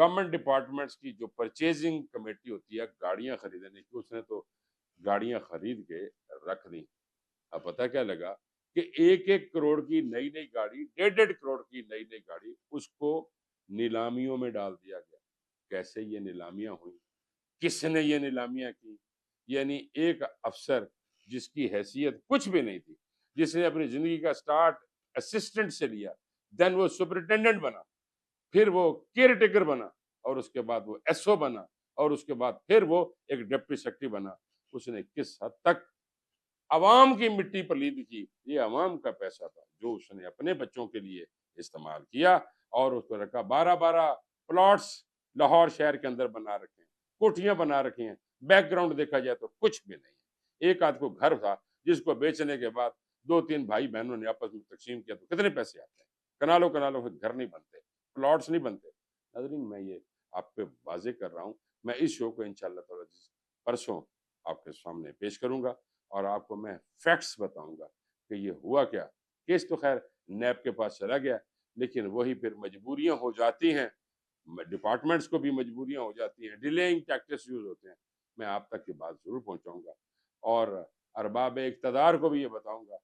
Government departments کی جو purchasing committee ہوتی ہے گاڑیاں خریدنے کی، اس نے تو گاڑیاں خرید کے رکھ دی. اب پتہ کیا لگا کہ 1 کروڑ کی نئی نئی گاڑی، 1.5 کروڑ کی نئی نئی گاڑی، اس کو نیلامیوں میں ڈال دیا گیا. کیسے یہ نیلامیاں ہوئی؟ کس نے یہ نیلامیاں کی؟ یعنی ایک افسر جس کی حیثیت کچھ بھی نہیں تھی، جس نے اپنی زندگی کا سٹارٹ اسسٹنٹ سے لیا، دین وہ سپرنٹینڈنٹ بنا، پھر وہ کیئر ٹیکر بنا، اور اس کے بعد وہ ایس او بنا، اور اس کے بعد پھر وہ ایک ڈپٹی سیکرٹری بنا. اس نے کس حد تک عوام کی مٹی پلید کی؟ یہ عوام کا پیسہ تھا جو اس نے اپنے بچوں کے لیے استعمال کیا، اور اس کو رکھا. 12 پلاٹس لاہور شہر کے اندر بنا رکھے ہیں، کوٹھیاں بنا رکھی ہیں. بیک گراؤنڈ دیکھا جائے تو کچھ بھی نہیں ہے. ایک آدھ کو گھر تھا جس کو بیچنے کے بعد 2-3 بھائی بہنوں نے آپس میں تقسیم کیا تو کتنے پیسے آتے ہیں؟ کنالوں کنالوں کے گھر نہیں بنتے، پلاٹس نہیں بنتے. ناظرین، میں یہ آپ پہ واضح کر رہا ہوں. میں اس شو کو انشاءاللہ تعالی پرسوں آپ کے سامنے پیش کروں گا، اور آپ کو میں فیکٹس بتاؤں گا کہ یہ ہوا کیا. کیس تو خیر نیب کے پاس چلا گیا، لیکن وہی پھر مجبوریاں ہو جاتی ہیں، ڈپارٹمنٹس کو بھی مجبوریاں ہو جاتی ہیں، ڈیلینگ ٹیکٹس یوز ہوتے ہیں. میں آپ تک یہ بات ضرور پہنچاؤں گا، اور ارباب اقتدار کو بھی یہ بتاؤں گا